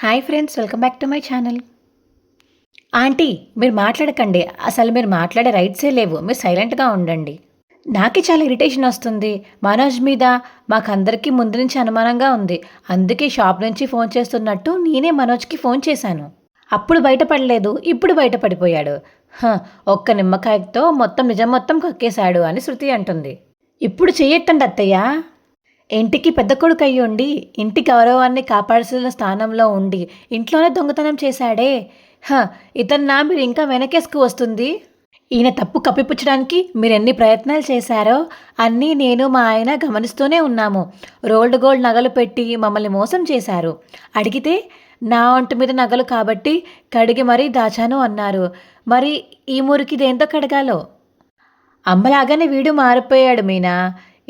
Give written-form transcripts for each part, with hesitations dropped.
Hi friends, welcome back to my channel. Aunty, మీరు మాట్లాడకండి. అసలు మీరు మాట్లాడే రైట్సే లేవు. మీరు సైలెంట్గా ఉండండి. నాకే చాలా ఇరిటేషన్ వస్తుంది మనోజ్ మీద. మాకందరికీ ముందు నుంచి అనుమానంగా ఉంది. అందుకే షాప్ నుంచి ఫోన్ చేస్తున్నట్టు నేనే మనోజ్కి ఫోన్ చేశాను. అప్పుడు బయటపడలేదు, ఇప్పుడు బయటపడిపోయాడు. హ, ఒక్క నిమ్మకాయతో మొత్తం నిజం మొత్తం కక్కేశాడు అని శృతి అంటుంది. ఇప్పుడు చెయ్యొద్దండి అత్తయ్య. ఇంటికి పెద్ద కొడుకు అయ్యుండి ఇంటి గౌరవాన్ని కాపాడాల్సిన స్థానంలో ఉండి ఇంట్లోనే దొంగతనం చేశాడే. ఇతన్నా మీరు ఇంకా వెనకేసుకు వస్తుంది. ఈయన తప్పు కప్పిపుచ్చడానికి మీరెన్ని ప్రయత్నాలు చేశారో అన్నీ నేను మా ఆయన గమనిస్తూనే ఉన్నాము. రోల్డ్ గోల్డ్ నగలు పెట్టి మమ్మల్ని మోసం చేశారు. అడిగితే నా ఒంటి మీద నగలు కాబట్టి కడిగి మరీ దాచాను అన్నారు. మరి ఈ మురికి దేంతో కడగాలో? అమ్మలాగానే వీడు మారిపోయాడు మీనా.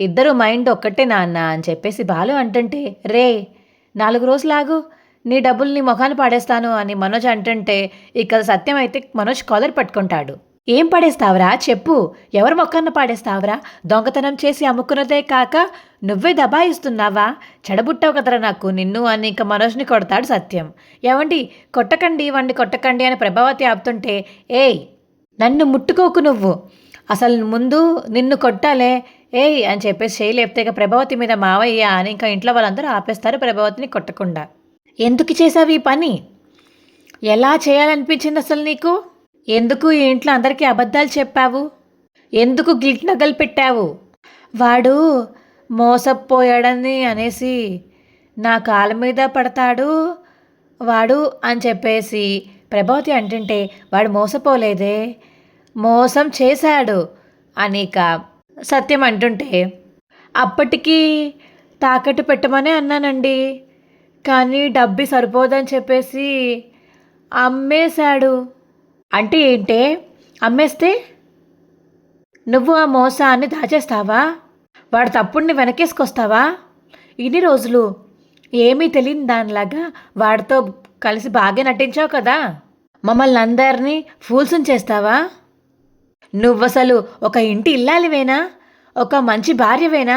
ఇద్దరు మైండ్ ఒక్కటే నాన్న అని చెప్పేసి బాలు అంటుంటే, రే 4 రోజులాగు, నీ డబ్బులు నీ ముఖాన్ని పాడేస్తాను అని మనోజ్ అంటుంటే, ఇక సత్యం అయితే మనోజ్ కాలర్ పట్టుకుంటాడు. ఏం పడేస్తావురా చెప్పు, ఎవరి మొక్కన్న పాడేస్తావురా? దొంగతనం చేసి అమ్ముకున్నదే కాక నువ్వే దబాయిస్తున్నావా? చెడబుట్టావు కదరా నాకు నిన్ను అని ఇక మనోజ్ని కొడతాడు సత్యం. ఏవండి కొట్టకండి, వండి కొట్టకండి అని ప్రభావతి ఆపుతుంటే, ఏయ్ నన్ను ముట్టుకోకు నువ్వు, అసలు ముందు నిన్ను కొట్టాలే ఏయ్ అని చెప్పేసి చేయి లేపితే ఇక ప్రభావతి మీద మావయ్య అని ఇంకా ఇంట్లో వాళ్ళందరూ ఆపేస్తారు ప్రభావతిని కొట్టకుండా. ఎందుకు చేసావు ఈ పని? ఎలా చేయాలనిపించింది అసలు నీకు? ఎందుకు ఈ ఇంట్లో అందరికీ అబద్ధాలు చెప్పావు? ఎందుకు గిల్ట్ నగలు పెట్టావు? వాడు మోసపోయాడని అనేసి నా కాళ్ళ మీద పడతాడు వాడు అని చెప్పేసి ప్రభావతి అంటుంటే, వాడు మోసపోలేదే, మోసం చేశాడు అనిక సత్యం అంటుంటే, అప్పటికి తాకట్టు పెట్టమనే అన్నానండి, కానీ డబ్బు సరిపోదని చెప్పేసి అమ్మేశాడు. అంటే ఏంటే? అమ్మేస్తే నువ్వు ఆ మోసాన్ని దాచేస్తావా? వాడు తప్పుడిని వెనకేసుకొస్తావా? ఇన్ని రోజులు ఏమీ తెలియని దానిలాగా వాడితో కలిసి బాగా నటించావు కదా, మమ్మల్ని అందరినీ ఫూల్స్ని చేస్తావా? నువ్వసలు ఒక ఇంటి ఇల్లాలివేనా? ఒక మంచి భార్యవేనా?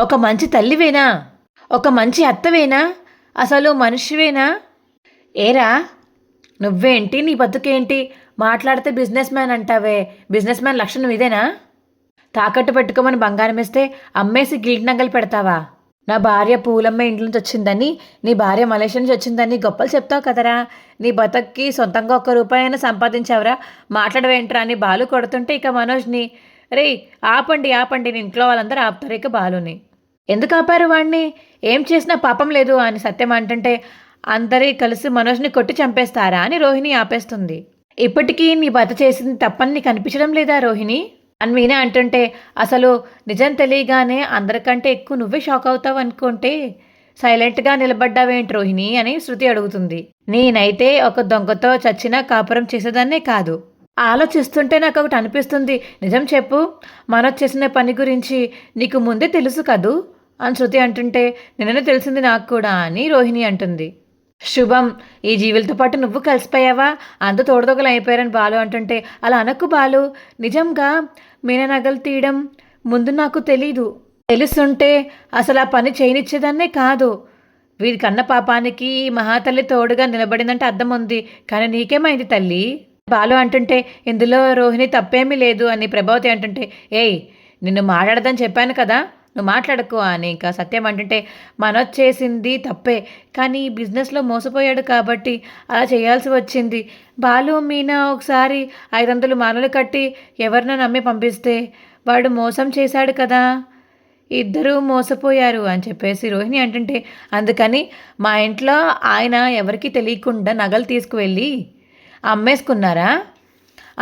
ఒక మంచి తల్లివేనా? ఒక మంచి అత్తవేనా? అసలు మనిషివేనా? ఏరా నువ్వేంటి, నీ బతుకేంటి? మాట్లాడితే బిజినెస్ మ్యాన్ అంటావే, బిజినెస్ మ్యాన్ లక్షణం ఇదేనా? తాకట్టు పెట్టుకోమని బంగారం ఇస్తే అమ్మేసి గిల్ట్ నగలు పెడతావా? నా భార్య పూలమ్మ ఇంటి నుంచి వచ్చిందని, నీ భార్య మలేషియా నుంచి వచ్చిందని గొప్పలు చెప్తావు కదరా. నీ బతక్కి సొంతంగా ₹1 అయినా సంపాదించావురా, మాట్లాడవేంట్రా అని బాలు కొడుతుంటే ఇక మనోజ్ని, రే ఆపండి ఆపండి, నేను ఇంట్లో వాళ్ళందరూ ఆపుతారు ఇక బాలుని. ఎందుకు ఆపారు వాడిని? ఏం చేసినా పాపం లేదు అని సత్యం అంటుంటే, అందరి కలిసి మనోజ్ని కొట్టి చంపేస్తారా అని రోహిణి ఆపేస్తుంది. ఇప్పటికీ నీ భర్త చేసింది తప్పని నీకు అనిపించడం లేదా రోహిణి అని మీనా అంటుంటే, అసలు నిజం తెలియగానే అందరికంటే ఎక్కువ నువ్వే షాక్ అవుతావు అనుకుంటే సైలెంట్గా నిలబడ్డావేంటి రోహిణి అని శృతి అడుగుతుంది. నేనైతే ఒక దొంగతో చచ్చినా కాపురం చేసేదాన్నే కాదు. ఆలోచిస్తుంటే నాకు ఒకటి అనిపిస్తుంది. నిజం చెప్పు, మనోజ్ చేసిన పని గురించి నీకు ముందే తెలుసు కదూ అని శృతి అంటుంటే, నిన్ననే తెలిసింది నాకు కూడా అని రోహిణి అంటుంది. శుభం, ఈ జీవులతో పాటు నువ్వు కలిసిపోయావా? అంత తోడుదొగలు అయిపోయారని బాలు అంటుంటే, అలా అనకు బాలు, నిజంగా మీనా నగలు తీయడం ముందు నాకు తెలీదు. తెలుసుంటే అసలు ఆ పని చేయనిచ్చేదాన్నే కాదు. వీరికన్న పాపానికి మహాతల్లి తోడుగా నిలబడిందంటే అర్థం ఉంది. కానీ నీకేమైంది తల్లి? బాలు అంటుంటే, ఇందులో రోహిణి తప్పేమీ లేదు అని ప్రభావతి అంటుంటే, ఏయ్ నిన్ను మాట్లాడదని చెప్పాను కదా, నువ్వు మాట్లాడకు అని ఇంకా సత్యం అంటుంటే, మనోజ్ చేసింది తప్పే, కానీ బిజినెస్లో మోసపోయాడు కాబట్టి అలా చేయాల్సి వచ్చింది. బాలు మీనా ఒకసారి 500 మాలలు కట్టి ఎవరినో నమ్మి పంపిస్తే వాడు మోసం చేశాడు కదా, ఇద్దరూ మోసపోయారు అని చెప్పేసి రోహిణి అంటుంటే, అందుకని మా ఇంట్లో ఆయన ఎవరికీ తెలియకుండా నగలు తీసుకువెళ్ళి అమ్మేసుకున్నారా?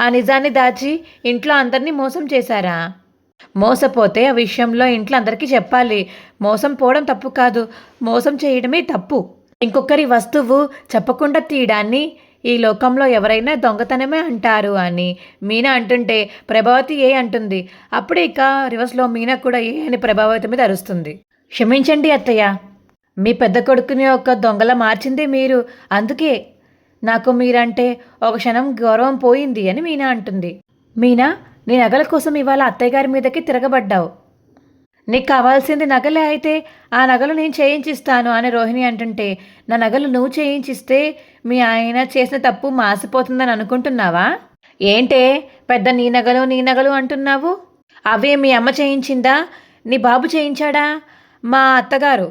ఆ నిజాన్ని దాచి ఇంట్లో అందరినీ మోసం చేశారా? మోసపోతే ఆ విషయంలో ఇంట్లో అందరికీ చెప్పాలి. మోసం పోవడం తప్పు కాదు, మోసం చేయడమే తప్పు. ఇంకొకరి వస్తువు చెప్పకుండా తీయడాన్ని ఈ లోకంలో ఎవరైనా దొంగతనమే అంటారు అని మీనా అంటుంటే ప్రభావతి ఏ అంటుంది. అప్పుడే ఇక రివర్స్లో మీనా కూడా ఏ అని ప్రభావతి మీద అరుస్తుంది. క్షమించండి అత్తయ్య, మీ పెద్ద కొడుకుని ఒక దొంగలా మార్చిందే మీరు, అందుకే నాకు మీరంటే ఒక క్షణం గౌరవం పోయింది అని మీనా అంటుంది. మీనా, నీ నగల కోసం ఇవాళ అత్తయ్య గారి మీదకి తిరగబడ్డావు. నీకు కావాల్సింది నగలే అయితే ఆ నగలు నేను చేయించిస్తాను అని రోహిణి అంటుంటే, నా నగలు నువ్వు చేయించిస్తే మీ ఆయన చేసిన తప్పు మాసిపోతుందని అనుకుంటున్నావా? ఏంటే పెద్ద నీ నగలు అంటున్నావు? అవే మీ అమ్మ చేయించిందా? నీ బాబు చేయించాడా? మా అత్తగారు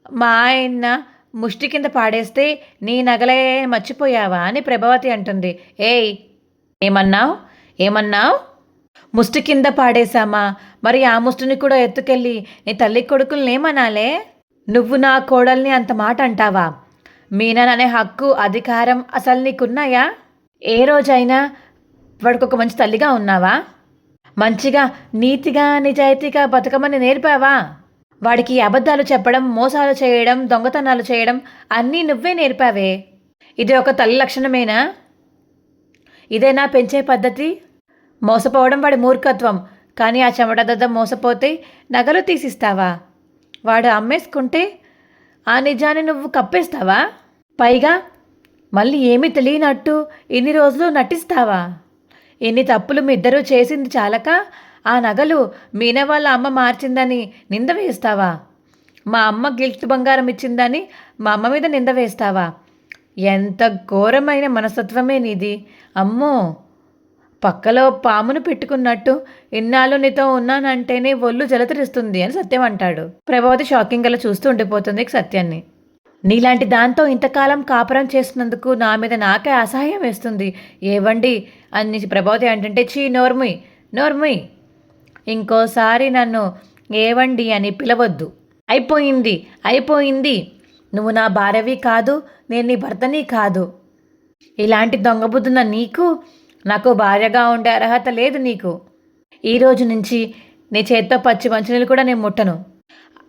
మా ఆయన ముష్టి కింద పాడేస్తే నీ నగలే మర్చిపోయావా అని ప్రభావతి అంటుంది. ఏయ్, ఏమన్నావు? ఏమన్నావు? ముష్టి కింద పాడేశామా? మరి ఆ ముష్టిని కూడా ఎత్తుకెళ్ళి నీ తల్లి కొడుకుల్ని ఏమనాలే? నువ్వు నా కోడల్ని అంత మాట అంటావా? మీనననే హక్కు అధికారం అసలు నీకున్నాయా? ఏ రోజైనా వాడికి ఒక మంచి తల్లిగా ఉన్నావా? మంచిగా నీతిగా నిజాయితీగా బతకమని నేర్పావా? వాడికి అబద్ధాలు చెప్పడం, మోసాలు చేయడం, దొంగతనాలు చేయడం అన్నీ నువ్వే నేర్పావే. ఇది ఒక తల్లి లక్షణమేనా? ఇదేనా పెంచే పద్ధతి? మోసపోవడం వాడి మూర్ఖత్వం. కానీ ఆ చెమటదద్ద మోసపోతే నగలు తీసిస్తావా? వాడు అమ్మేసుకుంటే ఆ నిజాన్ని నువ్వు కప్పేస్తావా? పైగా మళ్ళీ ఏమీ తెలియనట్టు ఇన్ని రోజులు నటిస్తావా? ఎన్ని తప్పులు మీ ఇద్దరూ చేసింది చాలక ఆ నగలు మీనా వాళ్ళ అమ్మ మార్చిందని నింద వేస్తావా? మా అమ్మ గిల్ట్ బంగారం ఇచ్చిందని మా అమ్మ మీద నింద వేస్తావా? ఎంత ఘోరమైన మనస్తత్వమే నీది! అమ్మో, పక్కలో పామును పెట్టుకున్నట్టు ఇన్నాళ్ళు నీతో ఉన్నానంటేనే ఒళ్ళు జలతరిస్తుంది అని సత్యం అంటాడు. ప్రభావతి షాకింగ్ అలా చూస్తూ ఉండిపోతుంది సత్యాన్ని. నీలాంటి దాంతో ఇంతకాలం కాపురం చేస్తున్నందుకు నా మీద నాకే అసహ్యం వేస్తుంది. ఏవండి అని ప్రభావతి అంటుంటే, చీ నోర్ముయ్, నోర్ముయ్, ఇంకోసారి నన్ను ఏవండి అని పిలవద్దు. అయిపోయింది, అయిపోయింది. నువ్వు నా భార్యవి కాదు, నేను నీ భర్తని కాదు. ఇలాంటి దొంగబుద్ధున్న నీకు నాకు భార్యగా ఉండే అర్హత లేదు నీకు. ఈరోజు నుంచి నీ చేత్తో పచ్చి మంచినీళ్ళు కూడా నేను ముట్టను.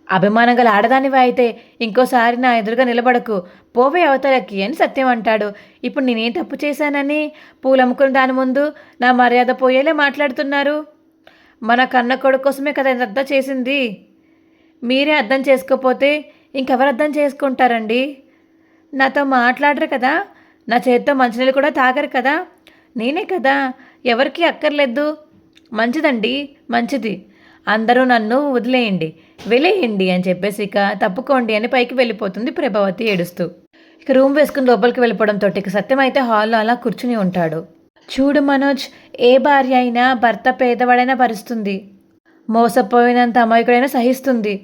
అభిమానం గల ఆడదానివి అయితే ఇంకోసారి నా ఎదురుగా నిలబడకు, పోవే అవతలకి అని సత్యం అంటాడు. ఇప్పుడు నేనేం తప్పు చేశానని పూలమ్ముకుని దాని ముందు నా మర్యాద పోయేలా మాట్లాడుతున్నారు? మన కన్న కొడుకు కోసమే కదా అర్థం చేసింది. మీరే అర్థం చేసుకోకపోతే ఇంకెవరు అర్థం చేసుకుంటారండి? నాతో మాట్లాడరు కదా, నా చేతితో మంచినీళ్ళు కూడా తాగరు కదా, నేనే కదా, ఎవరికి అక్కర్లేదు. మంచిదండి, మంచిది. అందరూ నన్ను వదిలేయండి, వెళ్ళేయండి అని చెప్పేసి ఇక తప్పుకోండి అని పైకి వెళ్ళిపోతుంది ప్రభావతి ఏడుస్తూ. ఇక రూమ్ వేసుకుని లోపలికి వెళ్ళిపోవడంతో ఇక సత్యం అయితే హాల్లో అలా కూర్చుని ఉంటాడు. చూడు మనోజ్, ఏ భార్య అయినా భర్త పేదవాడైనా భరిస్తుంది, మోసపోయినంత అమాయకుడైనా సహిస్తుంది,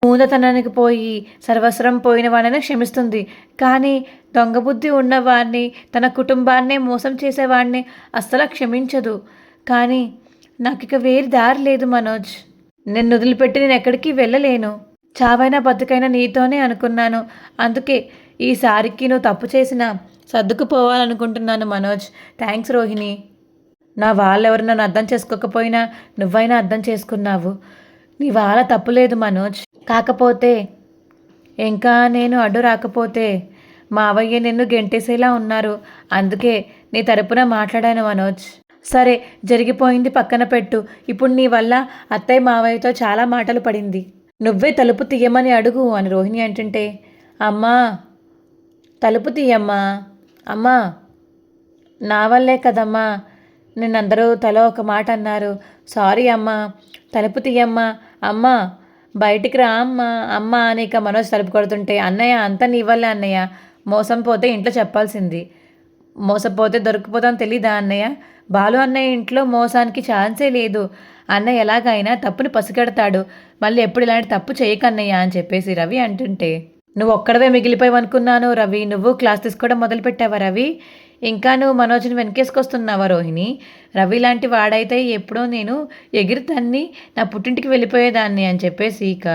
మూదతనానికి పోయి సర్వస్వం పోయిన వాడిని క్షమిస్తుంది. కానీ దొంగబుద్ధి ఉన్నవాడిని, తన కుటుంబాన్నే మోసం చేసేవాడిని అస్సలు క్షమించదు. కానీ నాకు ఇక వేరే దారి లేదు మనోజ్. నిన్ను వదిలిపెట్టి నేను ఎక్కడికి వెళ్ళలేను. చావైనా బతుకైనా నీతోనే అనుకున్నాను. అందుకే ఈసారికి నువ్వు తప్పు చేసినా సర్దుకుపోవాలనుకుంటున్నాను మనోజ్. థ్యాంక్స్ రోహిణి. నా వాళ్ళెవరు నన్ను అర్థం చేసుకోకపోయినా నువ్వైనా అర్థం చేసుకున్నావు. నీ వాళ్ళ తప్పులేదు మనోజ్. కాకపోతే ఇంకా నేను అడ్డు రాకపోతే మావయ్య నిన్ను గెంటేసేలా ఉన్నారు. అందుకే నీ తరపున మాట్లాడాను మనోజ్. సరే, జరిగిపోయింది పక్కన పెట్టు. ఇప్పుడు నీ వల్ల అత్తయ్య మావయ్యతో చాలా మాటలు పడింది. నువ్వే తలుపు తీయమని అడుగు అని రోహిణి అంటుంటే, అమ్మా తలుపు తీయమ్మా, అమ్మా నా వల్లే కదమ్మా నిన్నందరూ తల ఒక మాట అన్నారు. సారీ అమ్మా, తలుపు తీయమ్మా, అమ్మా బయటికి రా అమ్మా, అమ్మా అని ఇక మనోజ్ తలుపు కొడుతుంటే, అన్నయ్య అంతా నీ వల్లే అన్నయ్య. మోసం పోతే ఇంట్లో చెప్పాల్సింది, మోసపోతే దొరికిపోతాను తెలీదా అన్నయ్య? బాలు అన్నయ్య ఇంట్లో మోసానికి ఛాన్సే లేదు. అన్నయ్య ఎలాగైనా తప్పుని పసిగడతాడు. మళ్ళీ ఎప్పుడు ఇలాంటి తప్పు చేయకన్నయ్య అని చెప్పేసి రవి అంటుంటే, నువ్వు ఒక్కడవే మిగిలిపోయావనుకున్నాను రవి. నువ్వు క్లాస్ తీసుకోవడం మొదలుపెట్టావా రవి? ఇంకా నువ్వు మనోజ్ని వెనకేసుకొస్తున్నావా రోహిణి? రవి లాంటి వాడైతే ఎప్పుడో నేను ఎగిరి తన్ని నా పుట్టింటికి వెళ్ళిపోయేదాన్ని అని చెప్పేసి ఇక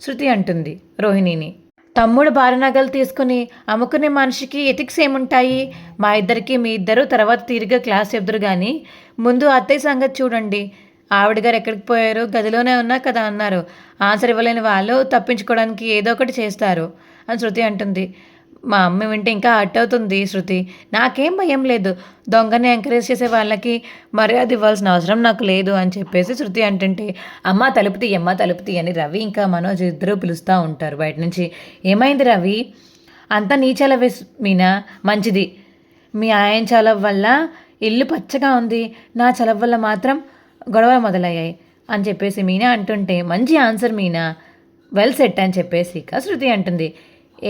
శృతి అంటుంది రోహిణిని. తమ్ముడు భారీ నగలు తీసుకుని అమ్ముకునే మనిషికి ఎథిక్స్ ఏముంటాయి? మా ఇద్దరికి మీ ఇద్దరు తర్వాత తీరిగా క్లాస్ చెప్దురు కానీ ముందు అత్తయ్య సంగతి చూడండి. ఆవిడ గారు ఎక్కడికి పోయారు? గదిలోనే ఉన్నా కదా అన్నారు. ఆన్సర్ ఇవ్వలేని వాళ్ళు తప్పించుకోవడానికి ఏదో ఒకటి చేస్తారు అని శృతి అంటుంది. మా అమ్మ వింటే ఇంకా హర్ట్ అవుతుంది శృతి. నాకేం భయం లేదు. దొంగని ఎంకరేజ్ చేసే వాళ్ళకి మర్యాద ఇవ్వాల్సిన అవసరం నాకు లేదు అని చెప్పేసి శృతి అంటుంటే, అమ్మ తలుపు తీయమ్మ తలుపు తీయని రవి ఇంకా మనోజ్ ఇద్దరు పిలుస్తూ ఉంటారు బయట నుంచి. ఏమైంది రవి? అంతా నీ చలవే మీనా. మంచిది, మీ ఆయన చలవ వల్ల ఇల్లు పచ్చగా ఉంది, నా చలవ వల్ల మాత్రం గొడవలు మొదలయ్యాయి. అని చెప్పేసి మీనా అంటుంటే, మంచి ఆన్సర్ మీనా, వెల్ సెట్ అని చెప్పేసి ఇక శృతి అంటుంది.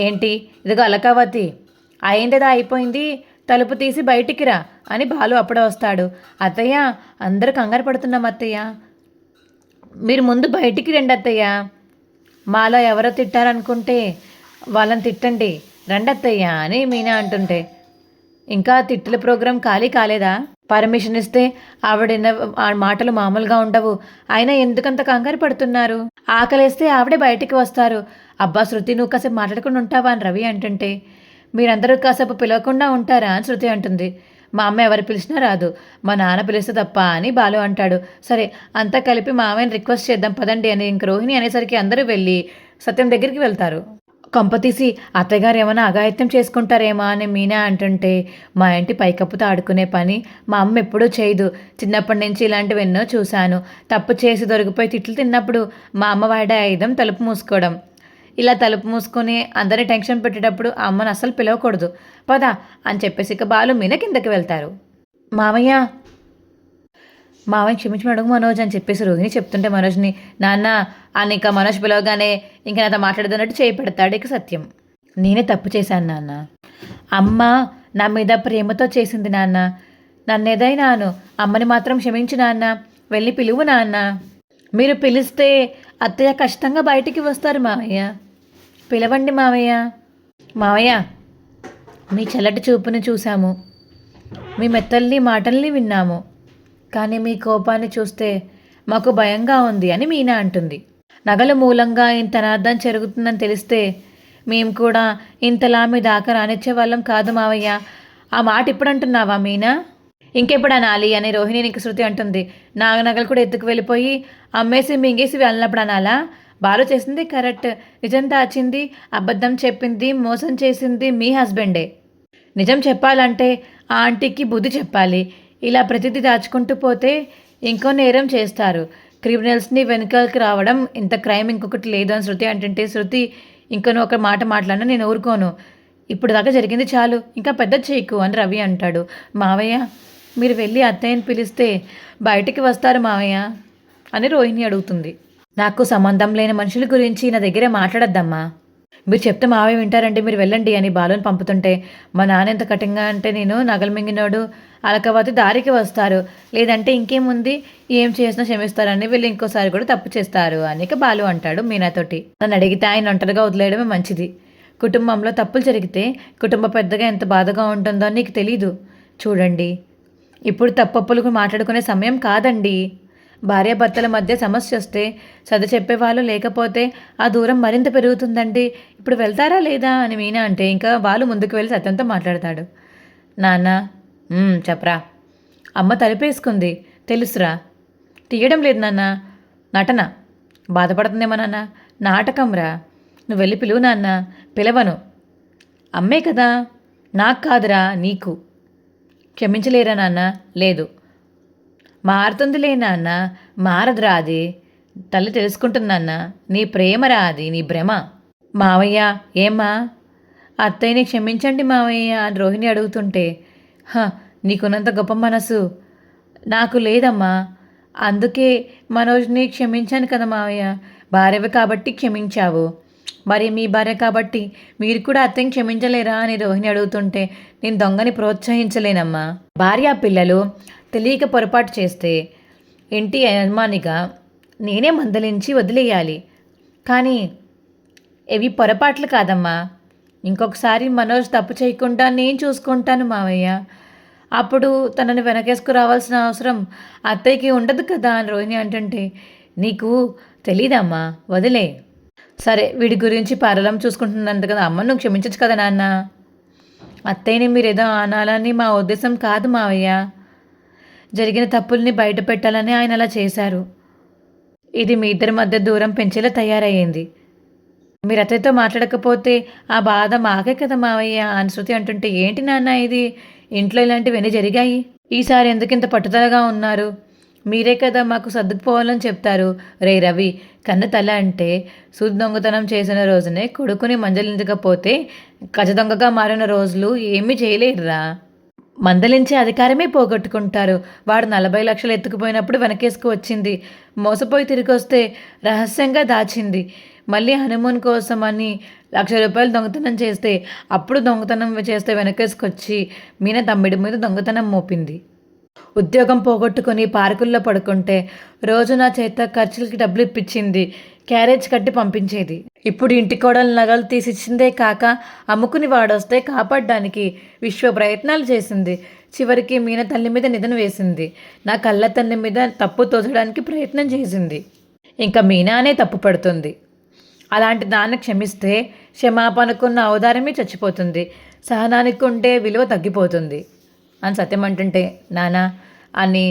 ఏంటి ఇదిగో అలకావతి, అయిందేదా అయిపోయింది, తలుపు తీసి బయటికి రా అని బాలు అప్పుడే వస్తాడు. అత్తయ్య, అందరూ కంగారు పడుతున్నాం అత్తయ్య, మీరు ముందు బయటికి రండి అత్తయ్య, మాలో ఎవరో తిట్టారనుకుంటే వాళ్ళని తిట్టండి, రండి అత్తయ్య అని మీనా అంటుంటే, ఇంకా తిట్టుల ప్రోగ్రాం ఖాళీ కాలేదా? పర్మిషన్ ఇస్తే ఆవిడ ఆ మాటలు మామూలుగా ఉండవు. అయినా ఎందుకంత కంగారు పడుతున్నారు? ఆకలేస్తే ఆవిడే బయటికి వస్తారు. అబ్బా శృతి, నువ్వు కాసేపు మాట్లాడకుండా ఉంటావా అని రవి అంటుంటే, మీరందరూ కాసేపు పిలవకుండా ఉంటారా అని శృతి అంటుంది. మా అమ్మ ఎవరు పిలిచినా రాదు, మా నాన్న పిలిస్తే తప్ప అని బాలు అంటాడు. సరే అంతా కలిపి మామయ్యని రిక్వెస్ట్ చేద్దాం పదండి అని ఇంక రోహిణి అనేసరికి అందరూ వెళ్ళి సత్యం దగ్గరికి వెళ్తారు. కొంపతీసి అత్తగారు ఏమైనా అఘాయిత్యం చేసుకుంటారేమో అని మీనా అంటుంటే, మా ఇంటి పైకప్పుతో ఆడుకునే పని మా అమ్మ ఎప్పుడూ చేయదు, చిన్నప్పటి నుంచి ఇలాంటివి ఎన్నో చూశాను. తప్పు చేసి దొరికిపోయి తిట్లు తిన్నప్పుడు మా అమ్మ వాడే ఆయుధం తలుపు మూసుకోవడం. ఇలా తలుపు మూసుకొని అందరినీ టెన్షన్ పెట్టేటప్పుడు ఆ అమ్మను అస్సలు పిలవకూడదు, పదా అని చెప్పేసి ఇక బాలు మీన కిందకి వెళ్తారు. మామయ్య, మామయ్య క్షమించి అడుగు మనోజ్ అని చెప్పేసి రోహిణి చెప్తుంటే మనోజ్ని, నాన్న అని ఇక మనోజ్ పిలవగానే ఇంక నాతో మాట్లాడుతున్నట్టు చేయి పెడతాడు ఇక సత్యం. నేనే తప్పు చేశాను నాన్న, అమ్మ నా మీద ప్రేమతో చేసింది నాన్న, నన్నేదైనాను, అమ్మని మాత్రం క్షమించు నాన్న, వెళ్ళి పిలువు నాన్న. మీరు పిలిస్తే అత్తయ్య కష్టంగా బయటికి వస్తారు మామయ్య, పిలవండి మామయ్య. మామయ్య, మీ చల్లటి చూపుని చూశాము, మీ మెత్తల్ని మాటల్ని విన్నాము, కానీ మీ కోపాన్ని చూస్తే మాకు భయంగా ఉంది అని మీనా అంటుంది. నగల మూలంగా ఇంత అనార్థం జరుగుతుందని తెలిస్తే మేము కూడా ఇంతలా మీ దాకా రానిచ్చే వాళ్ళం కాదు మావయ్య. ఆ మాట ఇప్పుడు అంటున్నావా మీనా? ఇంకెప్పుడు అనాలి అని రోహిణి నీకు శృతి అంటుంది. నగలు కూడా ఎత్తుకు వెళ్ళిపోయి అమ్మేసి మింగేసి వెళ్ళినప్పుడు అనాలా? బాలు చేసింది కరెక్ట్, నిజం దాచింది, అబద్ధం చెప్పింది, మోసం చేసింది మీ హస్బెండే. నిజం చెప్పాలంటే ఆ ఆంటీకి బుద్ధి చెప్పాలి. ఇలా ప్రతిదీ దాచుకుంటూ పోతే ఇంకో నేరం చేస్తారు. క్రిమినల్స్ని వెనుకలకి రావడం ఇంత క్రైమ్ ఇంకొకటి లేదు అని శృతి అంటుంటే, శృతి ఇంకో నువ్వు ఒక మాట మాట్లాడినా నేను ఊరుకోను, ఇప్పుడు దాకా జరిగింది చాలు, ఇంకా పెద్ద చేయకు అని రవి అంటాడు. మావయ్య, మీరు వెళ్ళి అత్తయ్యని పిలిస్తే బయటికి వస్తారు మావయ్య అని రోహిణి అడుగుతుంది. నాకు సంబంధం లేని మనుషుల గురించి నా దగ్గరే మాట్లాడద్దమ్మా, మీరు చెప్తే మావయ్య వింటారండి, మీరు వెళ్ళండి అని బాలుని పంపుతుంటే, మా నాన్న ఎంత కఠినంగా అంటే నేను నగలు మింగినోడు అలకవతి దారికి వస్తారు, లేదంటే ఇంకేముంది, ఏం చేసినా క్షమిస్తారని వీళ్ళు ఇంకోసారి కూడా తప్పు చేస్తారు అని బాలు అంటాడు మీనాతోటి. నన్ను అడిగితే ఆయన ఒంటరిగా వదిలేయడమే మంచిది. కుటుంబంలో తప్పులు జరిగితే కుటుంబ పెద్దగా ఎంత బాధగా ఉంటుందో నీకు తెలీదు. చూడండి, ఇప్పుడు తప్పప్పులకు మాట్లాడుకునే సమయం కాదండి. భార్యాభర్తల మధ్య సమస్య వస్తే సర్ది చెప్పేవాళ్ళు లేకపోతే ఆ దూరం మరింత పెరుగుతుందండి. ఇప్పుడు వెళ్తారా లేదా అని మీనా అంటే ఇంకా వాళ్ళు ముందుకు వెళ్ళి సత్యంతో మాట్లాడతాడు. నాన్న, చెప్పరా. అమ్మ తలుపేసుకుంది తెలుసురా, తీయడం లేదు నాన్న, నటన, బాధపడుతుందేమో నాన్న, నాటకం రా, నువ్వు వెళ్ళి పిలువు నాన్న. పిలవను, అమ్మే కదా, నాకు కాదురా నీకు. క్షమించలేరా నాన్న? లేదు. మారుతుందిలే నాన్న, మారదురా అది, తల్లి తెలుసుకుంటుందన్న, నీ ప్రేమరా అది, నీ భ్రమ. మావయ్య, ఏమ్మా? అత్తయ్యని క్షమించండి మావయ్య అని రోహిణి అడుగుతుంటే, నీకున్నంత గొప్ప మనసు నాకు లేదమ్మా, అందుకే మనోజ్ని క్షమించాను కదా మావయ్య. భార్యవి కాబట్టి క్షమించావు, మరి మీ భార్య కాబట్టి మీరు కూడా అత్తయ్యని క్షమించలేరా అని రోహిణి అడుగుతుంటే, నేను దొంగని ప్రోత్సహించలేనమ్మా. భార్య పిల్లలు తెలియక పొరపాటు చేస్తే ఇంటి యజమానిగా నేనే మందలించి వదిలేయాలి, కానీ ఇవి పొరపాట్లు కాదమ్మా. ఇంకొకసారి మనోజ్ తప్పు చేయకుండా నేను చూసుకుంటాను మావయ్య, అప్పుడు తనని వెనకేసుకు రావాల్సిన అవసరం అత్తయ్యకి ఉండదు కదా అని రోహిణి అంటుంటే, నీకు తెలీదమ్మా, వదిలే. సరే, వీడి గురించి పరలం చూసుకుంటున్నంత కదా అమ్మ, నువ్వు క్షమించచ్చు కదా నాన్న. అత్తయ్యని మీరు ఏదో అనాలని మా ఉద్దేశం కాదు మావయ్య, జరిగిన తప్పుల్ని బయట పెట్టాలని ఆయన అలా చేశారు. ఇది మీ ఇద్దరి మధ్య దూరం పెంచేలా తయారయ్యింది. మీరు అత్తయ్యతో మాట్లాడకపోతే ఆ బాధ మాకే కదా మావయ్య అని శృతి అంటుంటే, ఏంటి నాన్న ఇది, ఇంట్లో ఇలాంటివన్నీ జరిగాయి, ఈసారి ఎందుకు ఇంత పట్టుదలగా ఉన్నారు? మీరే కదా మాకు సర్దుకుపోవాలని చెప్తారు. రే రవి, కన్ను తల అంటే సూది దొంగతనం చేసిన రోజునే కొడుకుని మంజలించకపోతే గజ దొంగగా మారిన రోజులు ఏమీ చేయలేరురా. మందలించే అధికారమే పోగొట్టుకుంటారు. వాడు 40 లక్షలు ఎత్తుకుపోయినప్పుడు వెనకేసుకు వచ్చింది. మోసపోయి తిరిగి వస్తే రహస్యంగా దాచింది. మళ్ళీ హనీమూన్ కోసం అని ₹1,00,000 దొంగతనం చేస్తే అప్పుడు దొంగతనం చేస్తే వెనకేసుకొచ్చి మీనా తమ్మిడి మీద దొంగతనం మోపింది. ఉద్యోగం పోగొట్టుకొని పార్కుల్లో పడుకుంటే రోజు నా చేత ఖర్చులకి డబ్బులు ఇప్పించింది. క్యారేజ్ కట్టి పంపించేది. ఇప్పుడు ఇంటి కోడలు నగలు తీసిచ్చిందే కాక అమ్ముకుని వాడొస్తే కాపాడడానికి విశ్వ ప్రయత్నాలు చేసింది. చివరికి మీన తల్లి మీద నిదన వేసింది. నా కళ్ళ తల్లి మీద తప్పు తోచడానికి ప్రయత్నం చేసింది. ఇంకా మీనానే తప్పు పడుతుంది. అలాంటి దాన్ని క్షమిస్తే క్షమాపణకున్న ఔదార్యమే చచ్చిపోతుంది. సహనానికి ఉండే విలువ తగ్గిపోతుంది అని సత్యం అంటుంటే, నానా అని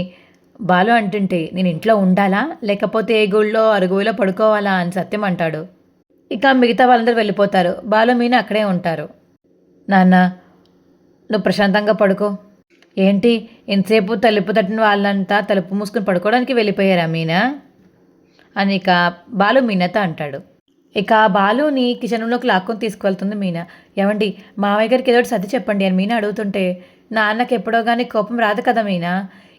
బాలు అంటుంటే, నేను ఇంట్లో ఉండాలా లేకపోతే ఏ గుళ్ళో అరుగులో పడుకోవాలా అని సత్యం అంటాడు. ఇక మిగతా వాళ్ళందరూ వెళ్ళిపోతారు. బాలు మీనా అక్కడే ఉంటారు. నాన్న నువ్వు ప్రశాంతంగా పడుకో. ఏంటి ఎంతసేపు తలుపు తట్టిన వాళ్ళంతా తలుపు మూసుకుని పడుకోవడానికి వెళ్ళిపోయారా మీనా అని ఇక బాలు మీనాతో అంటాడు. ఇక బాలుని కిచెన్ రూమ్లోకి లాక్కొని తీసుకువెళ్తుంది మీనా. ఏమండి మావయ్య గారికి ఏదో సర్ది చెప్పండి అని మీనా అడుగుతుంటే, నాన్నకి ఎప్పుడో కానీ కోపం రాదు కదా మీనా,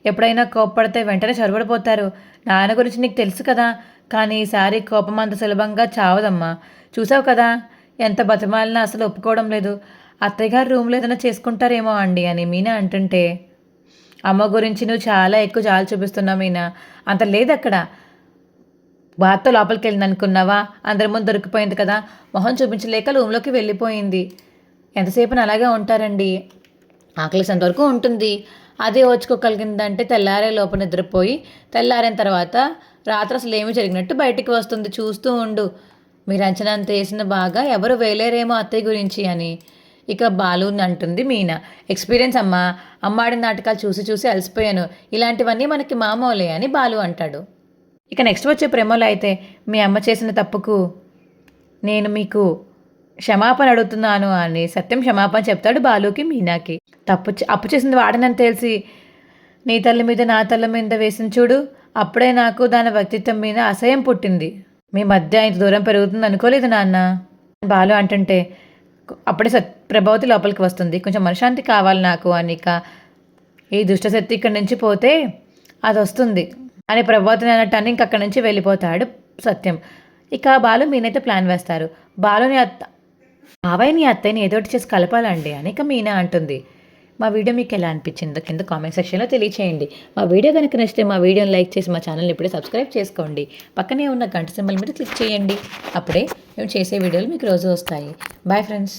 ఎప్పుడైనా కోప్పడితే వెంటనే చొరబడిపోతారు. నాన్న గురించి నీకు తెలుసు కదా, కానీ ఈసారి కోపం అంత సులభంగా చావదమ్మా. చూసావు కదా ఎంత బతిమాలినా అసలు ఒప్పుకోవడం లేదు. అత్తయ్య గారు రూమ్లో ఏదైనా చేసుకుంటారేమో అండి అని మీనా అంటుంటే, అమ్మ గురించి నువ్వు చాలా ఎక్కువ జాలి చూపిస్తున్నావు మీనా. అంత లేదు అక్కడ. బాత్తో లోపలికి వెళ్ళింది అనుకున్నావా? అందరి ముందు దొరికిపోయింది కదా, మొహం చూపించలేక రూమ్లోకి వెళ్ళిపోయింది. ఎంతసేపు అలాగే ఉంటారండి, ఆకలిసేంతవరకు ఉంటుంది. అదే ఓచుకోగలిగిందంటే తెల్లారే లోపల నిద్రపోయి తెల్లారిన తర్వాత రాత్రి అసలు ఏమీ జరిగినట్టు బయటికి వస్తుంది. చూస్తూ ఉండు. మీరు అంచనంత వేసిన బాగా ఎవరు వేయలేరేమో అత్తయ్య గురించి అని ఇక బాలుని అంటుంది మీనా. ఎక్స్పీరియన్స్ అమ్మా, అమ్మాడి నాటకాలు చూసి చూసి అలసిపోయాను. ఇలాంటివన్నీ మనకి మామూలే అని బాలు అంటాడు. ఇక నెక్స్ట్ వచ్చే ప్రేమలో అయితే, మీ అమ్మ చేసిన తప్పుకు నేను మీకు క్షమాపణ అడుగుతున్నాను అని సత్యం క్షమాపణ చెప్తాడు బాలుకి మీనాకి. అప్పు చేసింది వాడనని తెలిసి నీ తల్లి మీద నా తల్లి మీద వేసిన చూడు, అప్పుడే నాకు దాని వ్యక్తిత్వం మీద అసహ్యం పుట్టింది. మీ మధ్య ఇంత దూరం పెరుగుతుంది అనుకోలేదు నాన్న బాలు అంటుంటే, అప్పుడే ప్రభావతి లోపలికి వస్తుంది. కొంచెం మనశ్శాంతి కావాలి నాకు అనిక, ఈ దుష్టశక్తి ఇక్కడి నుంచి పోతే అది వస్తుంది అని ప్రభావతిని అన్నట్టు ఇంక అక్కడి నుంచి వెళ్ళిపోతాడు సత్యం. ఇక బాలు మీనైతే ప్లాన్ వేస్తారు. బాలుని మావయ్యని అత్తయ్యని ఏదోటి చేసి కలపాలండి అని ఇక మీనా అంటుంది. మా వీడియో మీకు ఎలా అనిపించిందో కింద కామెంట్ సెక్షన్లో తెలియచేయండి. మా వీడియో కనుక నచ్చితే మా వీడియోని లైక్ చేసి మా ఛానల్ని ఇప్పుడే సబ్స్క్రైబ్ చేసుకోండి. పక్కనే ఉన్న గంట సింబల్ మీద క్లిక్ చేయండి. అప్పుడే మేము చేసే వీడియోలు మీకు రోజు వస్తాయి. Bye friends.